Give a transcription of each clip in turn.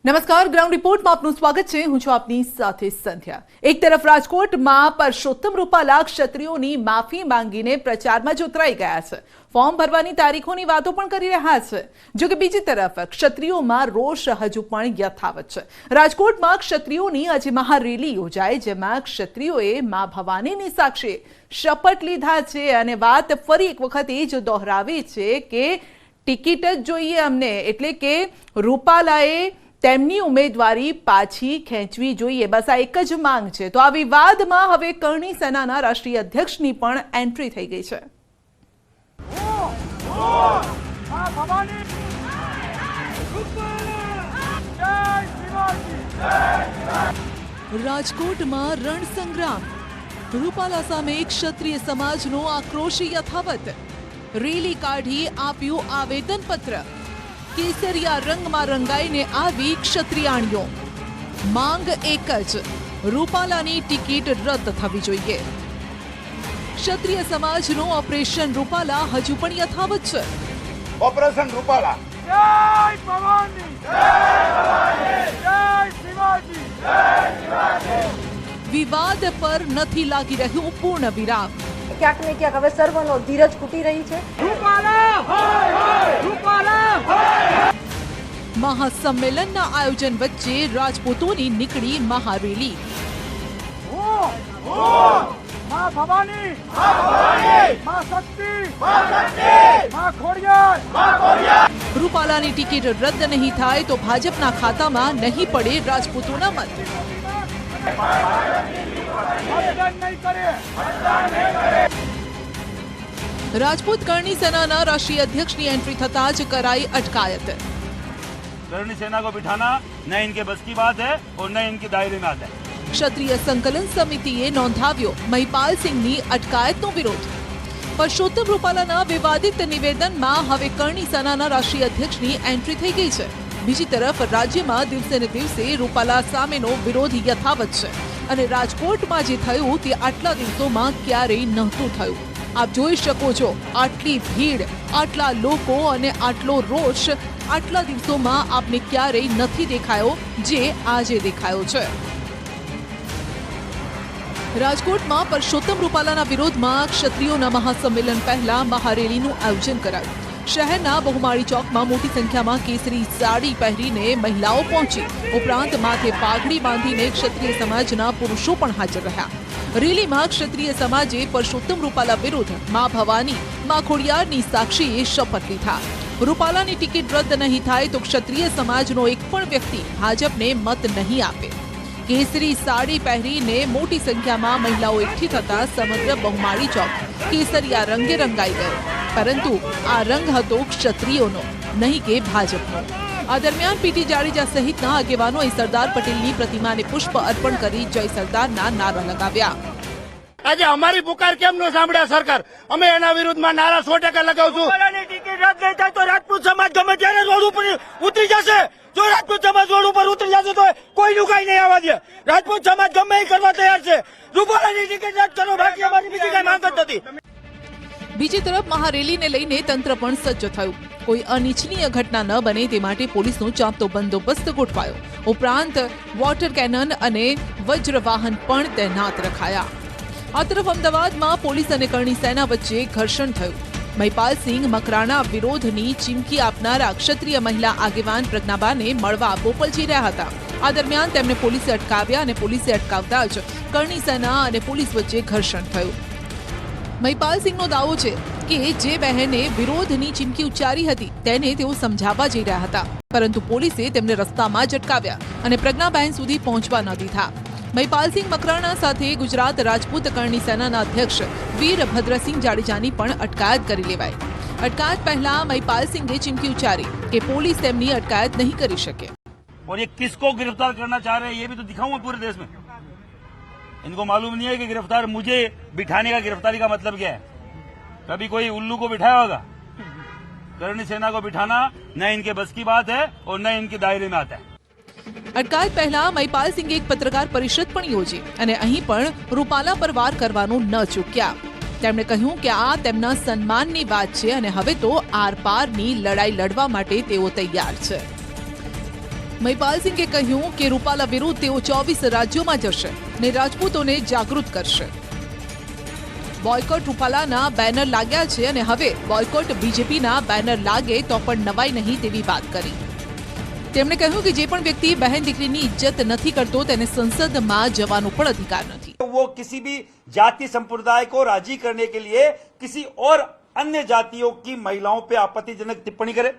નમસ્કાર, ગ્રાઉન્ડ રિપોર્ટમાં આપનું સ્વાગત છે. હું છું આપની સાથે સંધ્યા. એક તરફ રાજકોટમાં પરસોત્તમ રૂપાલા ક્ષત્રિયોની માફી માંગીને પ્રચારમાં જોતરાઈ ગયા છે. ફોર્મ ભરવાની તારીખોની વાતો પણ કરી રહ્યા છે. જો કે બીજી તરફ ક્ષત્રિયોમાં રોષ હજુ પણ યથાવત છે. રાજકોટમાં ક્ષત્રિયોની આજે મહારેલી યોજાઈ, જેમાં ક્ષત્રિયોએ મા ભવાનીની સાક્ષી શપથ લીધા છે અને વાત ફરી એક વખત એ જ દોહરાવી છે કે ટિકિટ જ જોઈએ અમને, એટલે કે રૂપાલાએ તેમની ઉમેદવારી પાછી ખેંચવી જોઈએ, બસ આ એક જ માંગ છે. તો આ વિવાદમાં હવે કરણી સેનાના રાષ્ટ્રીય અધ્યક્ષની પણ એન્ટ્રી થઈ ગઈ છે. રાજકોટમાં રણસંગ્રામ, રૂપાલા સામે ક્ષત્રિય સમાજનો આક્રોશ યથાવત. રેલી કાઢી આપ્યું આવેદનપત્ર. કેસરિયા રંગમાં રંગાઈને આવી ક્ષત્રિયાણીઓ. માંગ એક જ, રૂપાલાની ટિકિટ રદ થવી જોઈએ. ક્ષત્રિય સમાજનો ઓપરેશન રૂપાલા હજુ પણ યથાવત છે. ઓપરેશન રૂપાલા, જય ભવાની, જય ભવાની, જય શિવાજી, જય શિવાજી. વિવાદ પર નથી લાગી રહ્યું પૂર્ણ વિરામ. ક્યાંક ને ક્યાંક હવે સર્વનો ધીરજ ખૂટી રહી છે. મહાસંમેલનના આયોજન વચ્ચે રાજપૂતોની નીકળી મહારેલી. માં ભવાની, માં શક્તિ, માં ખોડિયાર. રૂપાલાની ટિકિટ રદ નહીં થાય તો ભાજપના ખાતામાં નહીં પડે રાજપૂતોના મત. રાજપૂત કરણી સેનાના રાષ્ટ્રીય અધ્યક્ષની એન્ટ્રી થતા જ કરાઈ અટકાયત. करणी सेना को बिठाना न इनके बस की बात है और न इनके दायरे में आता है. ક્ષત્રિય સંકલન સમિતિએ નોંધાવ્યો મહિપાલ સિંહની અટકાયતનો વિરોધ. પરસોત્તમ રૂપાલાના વિવાદિત નિવેદનમાં હવે કરણી સેનાના રાષ્ટ્રીય અધ્યક્ષની એન્ટ્રી થઈ ગઈ છે. બીજી તરફ રાજ્યમાં દિવસે ને દિવસે રૂપાલા સામેનો વિરોધ યથાવત છે અને રાજકોટમાં જે થયું તે આટલા દિવસોમાં ક્યારેય નહોતું થયું. આપ જોઈ શકો છો, આટલી ભીડ, આટલા લોકો અને આટલો રોષ આટલા દિવસોમાં આપને ક્યારેય નથી દેખાયો જે આજે દેખાયો છે. રાજકોટમાં પરસોત્તમ રૂપાલાના વિરોધમાં ક્ષત્રિયોના મહાસંમેલન પહેલા મહારેલીનું આયોજન કરાયું. શહેરના બહુમાળી ચોકમાં મોટી સંખ્યામાં કેસરી સાડી પહેરીને મહિલાઓ પહોંચી. ઉપરાંત માથે પાઘડી બાંધીને ક્ષત્રિય સમાજના પુરુષો પણ હાજર રહ્યા. રેલીમાં ક્ષત્રિય સમાજે પરસોત્તમ રૂપાલા વિરુદ્ધ મા ભવાની, મા ખોડિયારની સાક્ષીએ શપથ લીધા. રૂપાલાની ટિકિટ રદ નહીં થાય તો ક્ષત્રિય સમાજનો એક પણ વ્યક્તિ ભાજપને મત નહીં આપે. કેસરી સાડી પહેરીને મોટી સંખ્યામાં મહિલાઓ એકઠી થતા સમગ્ર બહુમાળી ચોક કેસરિયા રંગે રંગાઈ ગયો. પરંતુ આ રંગ હતો ક્ષત્રિયોનો, નહીં કે ભાજપનો. આ દરમિયાન પીટી જાડેજા સહિતના આગેવાનોએ સરદાર પટેલની પ્રતિમાને પુષ્પ અર્પણ કરી જય સરદારના નારા લગાવ્યા. આજે અમારી પુકાર કેમ ન સાંભળ્યા સરકાર? અમે એના વિરુદ્ધમાં નારા 100% લગાવશું. ટિકિટ રદ નહીં થાય તો રાજપૂત સમાજ ગમે ત્યારે રોડ ઉપર ઉતરી જશે. જો રાજપૂત સમાજ રોડ ઉપર ઉતરી જશે તો કોઈનું કઈ નહીં આવવા દે. રાજપૂત સમાજ ગમે એ કરવા તૈયાર છે. રૂપાલાની ટિકિટ રદ કરો, બાકી અમારી બીજી કઈ માંગ જ નથી. બીજી તરફ મહારેલીને લઈને તંત્ર પણ સજ્જ થયું. કોઈ અનિચ્છનીય ઘટના ન બને તે માટે પોલીસનો ચાંપતો બંદોબસ્ત ગોઠવાયો. ઉપરાંત વોટર કેનન અને વજ્રવાહન પણ તૈનાત રખાયા. આ તરફ અમદાવાદમાં પોલીસ અને કરણી સેના વચ્ચે ઘર્ષણ થયું. મહિપાલ સિંહ મકરાણા વિરોધની ચીમકી આપનારા ક્ષત્રિય મહિલા આગેવાન પ્રજ્ઞાબાને મળવા બોપલ જઈ રહ્યા હતા. આ દરમિયાન તેમને પોલીસે અટકાવ્યા અને પોલીસે અટકાવતા જ કરણી સેના અને પોલીસ વચ્ચે ઘર્ષણ થયું. મહિપાલ સિંહનો દાવો છે કે જે બહેને વિરોધની ચીમકી ઉચ્ચારી હતી તેને તેઓ સમજાવવા જઈ રહ્યા હતા, પરંતુ પોલીસે તેમને રસ્તામાં જ અટકાવ્યા અને પ્રજ્ઞાબહેન સુધી પહોંચવા ન દીધા. મહિપાલસિંહ મકરાણા સાથે ગુજરાત રાજપૂત કરણી સેનાના અધ્યક્ષ વીરભદ્રસિંહ જાડેજાની પણ અટકાયત કરી લેવાઈ. અટકાયત પહેલા મહિપાલસિંહે ચીમકી ઉચ્ચારી કે પોલીસ તેમની અટકાયત નહીં કરી શકે. और ये किसको गिरफ्तार करना चाह रहे हैं ये भी तो दिखाऊंगा पूरे देश में. इनको मालूम नहीं है कि गिरफ्तार मुझे बिठाने का गिरफ्तारी का मतलब क्या है. कभी कोई उल्लू को बिठाया होगा? करणी सेना को बिठाना न इनके बस की बात है और न इनके दायरे में आता है. અટકાયત પહેલા મહિપાલ સિંહે એક પત્રકાર પરિષદ પણ યોજી અને અહીં પણ રૂપાલા પર વાર કરવાનું ન ચૂક્યા. તેમણે કહ્યું કે આ તેમના સન્માનની વાત છે અને હવે તો આરપારની લડાઈ લડવા માટે તેઓ તૈયાર છે. મહિપાલસિંહે કહ્યું કે રૂપાલા વિરુદ્ધ તેઓ 24 રાજ્યોમાં જશે ને રાજપૂતોને જાગૃત કરશે. બોયકોટ રૂપાલાના બેનર લાગ્યા છે અને હવે બોયકોટ બીજેપીના બેનર લાગે તો પણ નવાઈ નહીં તેવી વાત કરી. તેમણે કહ્યું કે જે પણ વ્યક્તિ બહેન દીકરીની ઇજ્જત નથી કરતો તેને સંસદમાં જવાનો પણ અધિકાર નથી. वो किसी भी जाति संप्रदाय को राजी करने के लिए किसी और अन्य जातियों की महिलाओं पे आपत्तिजनक टिप्पणी करे?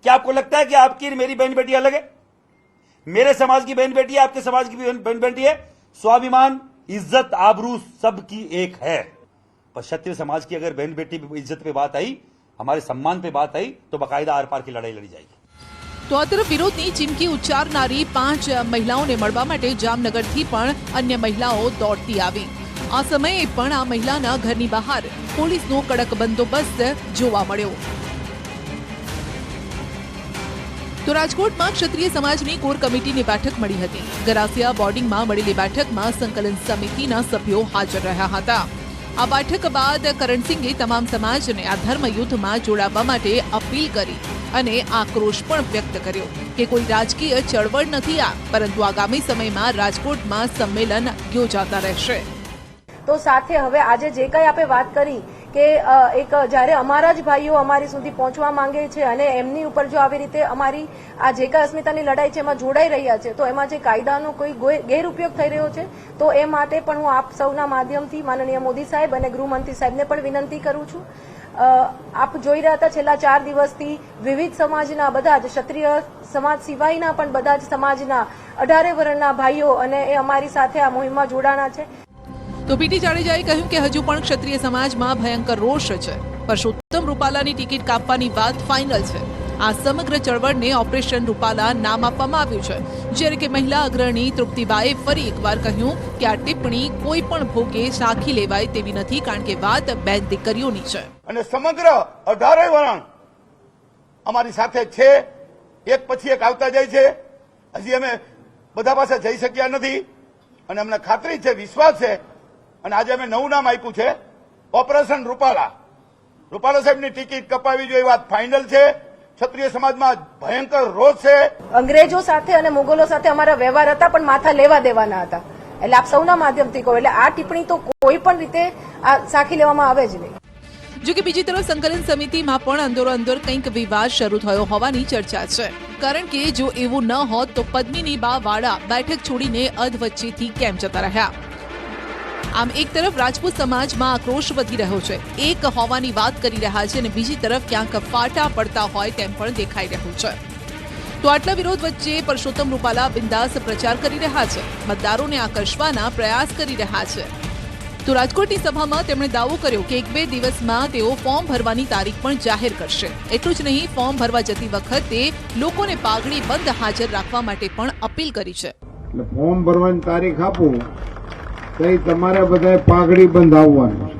क्या आपको लगता है कि आपकी मेरी बहन बेटी अलग है? मेरे समाज की बहन बेटी है, आपके समाज की बहन बेटी है. स्वाभिमान, इज्जत, आबरू सबकी एक है. पर क्षत्रिय समाज की अगर बहन बेटी इज्जत पे बात आई, हमारे सम्मान पे बात आई तो बाकायदा आर पार की लड़ाई लड़ी जाएगी. તો આ તરફ વિરોધની ચીમકી ઉચ્ચારનારી 5 મહિલાઓને મળવા માટે જામનગરથી પણ અન્ય મહિલાઓ દોડતી આવી. આ સમયે પણ આ મહિલાના ઘરની બહાર પોલીસનો કડક બંદોબસ્ત જોવા મળ્યો. તો રાજકોટમાં ક્ષત્રિય સમાજની કોર કમિટીની બેઠક મળી હતી. ગરાસિયા બોર્ડિંગમાં મળેલી બેઠકમાં સંકલન સમિતિના સભ્યો હાજર રહ્યા હતા. આ બેઠક બાદ કરણસિંહે તમામ સમાજને આ ધર્મયુદ્ધમાં જોડાવા માટે અપીલ કરી અને આક્રોશ પણ વ્યક્ત કર્યો કે કોઈ રાજકીય ચળવળ નથી આ, પરંતુ આગામી સમયમાં રાજકોટમાં સંમેલન યોજાતા રહેશે. તો સાથે હવે આજે જે કંઈ આપણે વાત કરી કે એક જ્યારે અમારા જ ભાઈઓ અમારી સુધી પહોંચવા માંગે છે અને એમની ઉપર જો આવી રીતે અમારી આ જે કાંઈ અસ્મિતાની લડાઈ છે એમાં જોડાઈ રહ્યા છે તો એમાં જે કાયદાનો કોઈ ગેરઉપયોગ થઈ રહ્યો છે તો એ માટે પણ હું આપ સૌના માધ્યમથી માનનીય મોદી સાહેબ અને ગૃહમંત્રી સાહેબને પણ વિનંતી કરું છું. આપ જોઈ રહ્યા હતા છેલ્લા 4 દિવસથી વિવિધ સમાજના બધા જ ક્ષત્રિય સમાજ સિવાયના પણ બધા જ સમાજના 18 વર્ણના ભાઈઓ અને એ અમારી સાથે આ મુહિમમાં જોડાણા છે. તો પીટી જાડેજાએ કહ્યું કે હજુ પણ ક્ષત્રિય સમાજમાં ભયંકર રોષ છે. પરસોત્તમ રૂપાલાની ટિકિટ કાપવાની વાત ફાઇનલ છે. આ સમગ્ર ચળવળને ઓપરેશન રૂપાલા નામ આપવામાં આવ્યું છે. જ્યારે કે મહિલા અગ્રણી તૃપ્તિબાએ ફરી એકવાર કહ્યું કે આ ટિપ્પણી કોઈ પણ ભોગે સાખી લેવાય તેવી નથી, કારણ કે વાત બેન દીકરીઓની છે અને સમગ્ર 18 વરણ અમારી સાથે છે. એક પછી એક આવતા જાય છે. હજી અમે બધા પાસે જઈ શક્યા નથી અને અમને ખાતરી છે, વિશ્વાસ છે અને આજે અમે નવું નામ આપ્યું છે ઓપરેશન રૂપાલા. રૂપાલા સાહેબની ટિકિટ કપાવી જોઈએ વાત ફાઇનલ છે. ક્ષત્રિય સમાજમાં ભયંકર રોષ છે. અંગ્રેજો સાથે અને મુગલો સાથે અમારા વ્યવહાર હતા પણ માથા લેવા દેવાના હતા. એટલે આપ સૌના માધ્યમથી કહો, એટલે આ ટિપ્પણી તો કોઈ પણ રીતે આ સાખી લેવામાં આવે જ નહીં. જો કે બીજી તરફ સંકલન સમિતિમાં પણ અંદરો-અંદર કંઈક વિવાદ શરૂ થયો હોવાની ચર્ચા છે. કારણ કે જો એવું ન હોત તો પદ્મિની બા વાળા બેઠક છોડીને અધવચ્ચેથી કેમ જતા રહ્યા? આમ એક તરફ રાજપૂત સમાજમાં આક્રોશ વધી રહ્યો છે, એક હોવાની વાત કરી રહ્યા છે અને બીજી તરફ ક્યાંક ફાટા પડતા હોય તેમ પણ દેખાઈ રહ્યું છે. તો આટલા વિરોધ વચ્ચે પરસોત્તમ રૂપાલા બિંદાસ પ્રચાર કરી રહ્યા છે, મતદારોને આકર્ષવાના પ્રયાસ કરી રહ્યા છે. તો રાજકોટની સભામાં તેમણે દાવો કર્યો કે 1-2 દિવસમાં તેઓ ફોર્મ ભરવાની તારીખ પણ જાહેર કરશે. એટલું જ નહીં, ફોર્મ ભરવા જતી વખતે લોકોને પાઘડી બંધ હાજર રાખવા માટે પણ અપીલ કરી છે. એટલે ફોર્મ ભરવાની તારીખ આપું તો તમારે બધાએ પાઘડી બંધ આવવાનું છે.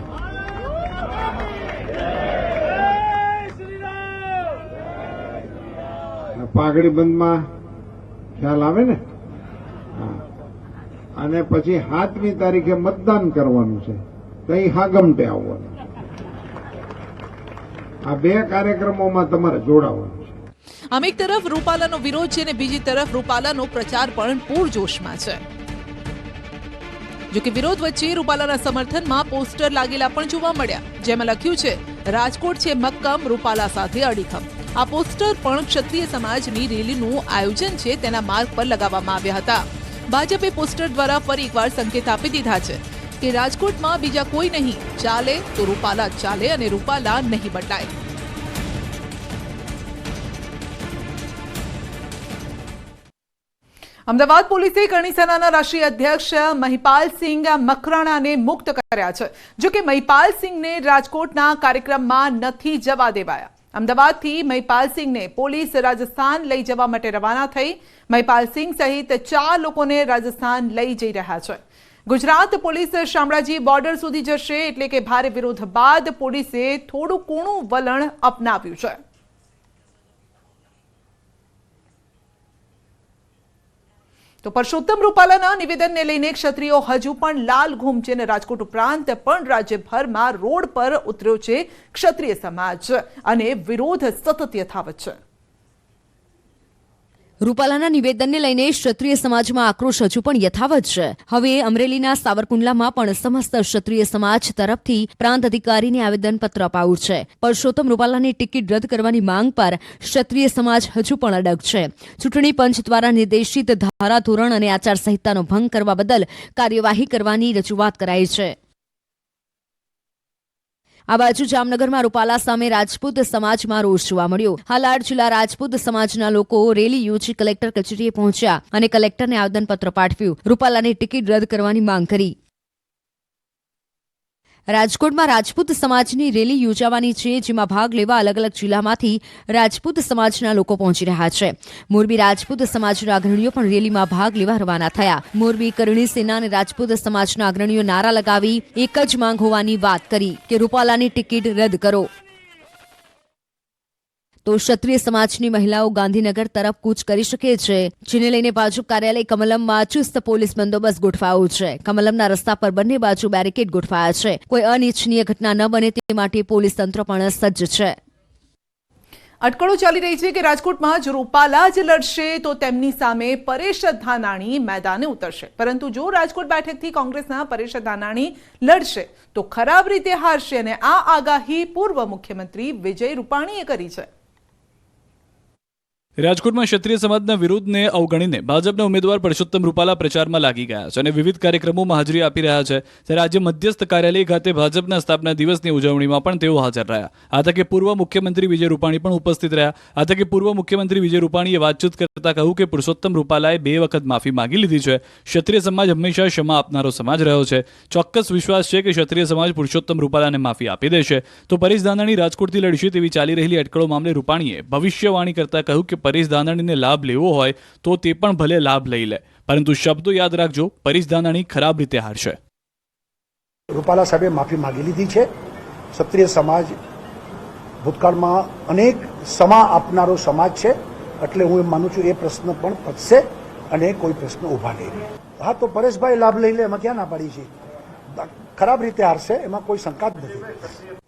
પાઘડી બંધમાં ખ્યાલ આવે ને? હા. અને પછી 7મી તારીખે મતદાન કરવાનું છે, તો હાગમટે આવવાનું છે. આ 2 કાર્યક્રમોમાં તમારે જોડાવાનું છે. આમ એક તરફ રૂપાલાનો વિરોધ છે અને બીજી તરફ રૂપાલાનો પ્રચાર પણ પૂરજોશમાં છે. જો કે વિરોધ વચ્ચે રૂપાલાના સમર્થનમાં પોસ્ટર લાગેલા પણ જોવા મળ્યા, જેમાં લખ્યું છે રાજકોટ છે મક્કમ, રૂપાલા સાથે અડીખમ. આ પોસ્ટર પણ ક્ષત્રિય સમાજની રેલીનું આયોજન છે તેના માર્ગ પર લગાવવામાં આવ્યા હતા. ભાજપે પોસ્ટર દ્વારા ફરી એકવાર સંકેત આપી દીધા છે કે રાજકોટમાં બીજા કોઈ નહીં, ચાલે તો રૂપાલા ચાલે અને રૂપાલા નહીં બદલાય. અમદાવાદ પોલીસે કરણી સેનાના રાષ્ટ્રીય અધ્યક્ષ મહિપાલસિંહ મકરાણાને મુક્ત કર્યા છે. જો કે મહિપાલસિંહને રાજકોટના કાર્યક્રમમાં નથી જવા દેવાયા. અમદાવાદથી મહિપાલસિંહને પોલીસ રાજસ્થાન લઈ જવા માટે રવાના થઈ. મહિપાલસિંહ સહિત 4 લોકોને રાજસ્થાન લઈ જઈ રહ્યા છે. ગુજરાત પોલીસ શામળાજી બોર્ડર સુધી જશે, એટલે કે ભારે વિરોધ બાદ પોલીસે થોડું કૂણું વલણ અપનાવ્યું છે. તો પરસોત્તમ રૂપાલાના નિવેદનને લઈને ક્ષત્રિયો હજુ પણ લાલ ઘૂમ છે અને રાજકોટ ઉપરાંત પણ રાજ્યભરમાં રોડ પર ઉતર્યો છે ક્ષત્રિય સમાજ અને વિરોધ સતત યથાવત છે. રૂપાલાના નિવેદનને લઈને ક્ષત્રિય સમાજમાં આક્રોશ હજુ પણ યથાવત છે. હવે અમરેલીના સાવરકુંડલામાં પણ સમસ્ત ક્ષત્રિય સમાજ તરફથી પ્રાંત અધિકારીને આવેદનપત્ર અપાયું છે. પરસોત્તમ રૂપાલાની ટિકિટ રદ કરવાની માંગ પર ક્ષત્રિય સમાજ હજુ પણ અડગ છે. ચૂંટણી પંચ દ્વારા નિર્દેશિત ધારાધોરણ અને આચારસંહિતાનો ભંગ કરવા બદલ કાર્યવાહી કરવાની રજૂઆત કરાઈ છે. આ બાજુ જામનગરમાં રૂપાલા સામે રાજપૂત સમાજમાં રોષ જોવા મળ્યો. હાલાર જિલ્લા રાજપૂત સમાજના લોકો રેલી યોજી કલેક્ટર કચેરીએ પહોંચ્યા અને કલેક્ટરને આવેદનપત્ર પાઠવ્યું. રૂપાલાની ટિકિટ રદ કરવાની માંગ કરી. રાજકોટમાં રાજપૂત સમાજની રેલી યોજાવાની છે, જેમાં ભાગ લેવા અલગ અલગ જિલ્લામાંથી રાજપૂત સમાજના લોકો પહોંચી રહ્યા છે. મોરબી રાજપૂત સમાજના અગ્રણીઓ પણ રેલીમાં ભાગ લેવા રવાના થયા. મોરબી કરણી સેના અને રાજપૂત સમાજના અગ્રણીઓ નારા લગાવી એક જ માંગ હોવાની વાત કરી કે રૂપાલાની ટિકિટ રદ કરો. તો ક્ષત્રિય સમાજની મહિલાઓ ગાંધીનગર તરફ કૂચ કરી શકે છે, જેને લઈને ભાજપ કાર્યાલય કમલમમાં ચુસ્ત પોલીસ બંદોબસ્ત ગોઠવાયો છે. કમલમના રસ્તા પર બંને બાજુ બેરિકેડ ગોઠવાયા છે. કોઈ અનિચ્છનીય ઘટના ન બને તે માટે પોલીસ તંત્ર પણ સજ્જ છે. અટકળો ચાલી રહી છે કે રાજકોટમાં જો રૂપાલા જ લડશે તો તેમની સામે પરેશ ધાનાણી મેદાને ઉતરશે, પરંતુ જો રાજકોટ બેઠકથી કોંગ્રેસના પરેશ ધાનાણી લડશે તો ખરાબ રીતે હારશે અને આ આગાહી પૂર્વ મુખ્યમંત્રી વિજય રૂપાણીએ કરી છે. રાજકોટમાં ક્ષત્રિય સમાજના વિરોધને અવગણીને ભાજપના ઉમેદવાર પરસોત્તમ રૂપાલા પ્રચારમાં લાગી ગયા છે અને વિવિધ કાર્યક્રમોમાં હાજરી આપી રહ્યા છે. ત્યારે આજે મધ્યસ્થ કાર્યાલય ખાતે ભાજપના સ્થાપના દિવસની ઉજવણીમાં પણ તેઓ હાજર રહ્યા. આ તકે પૂર્વ મુખ્યમંત્રી વિજય રૂપાણી પણ ઉપસ્થિત રહ્યા. આ તકે પૂર્વ મુખ્યમંત્રી વિજય રૂપાણીએ વાતચીત કરતા કહ્યું કે પુરુષોત્તમ રૂપાલાએ 2 વખત માફી માંગી લીધી છે. ક્ષત્રિય સમાજ હંમેશા ક્ષમા આપનારો સમાજ રહ્યો છે. ચોક્કસ વિશ્વાસ છે કે ક્ષત્રિય સમાજ પુરુષોત્તમ રૂપાલાને માફી આપી દેશે. તો પરેશ ધાનાણી રાજકોટથી લડશે તેવી ચાલી રહેલી અટકળો મામલે રૂપાણીએ ભવિષ્યવાણી કરતા કહ્યું કે પરેશ ધાનાણીને લાભ લેવો હોય તો તે પણ ભલે લાભ લઈ લે, પરંતુ શબ્દો યાદ રાખજો, પરેશ ધાનાણી ખરાબ રીતે હારશે. રૂપાલા સાહેબે માફી માંગી લીધી છે. ક્ષત્રિય સમાજ ભૂતકાળમાં અનેક સમા આપનારો સમાજ છે, એટલે હું એમ માનું છું એ પ્રશ્ન પણ પતશે અને કોઈ પ્રશ્ન ઉભા નહીં રહે. હા, તો પરેશભાઈ લાભ લઈ લે, એમાં ક્યાં ના પાડી છે. ખરાબ રીતે હારશે, એમાં કોઈ શંકા જ નથી.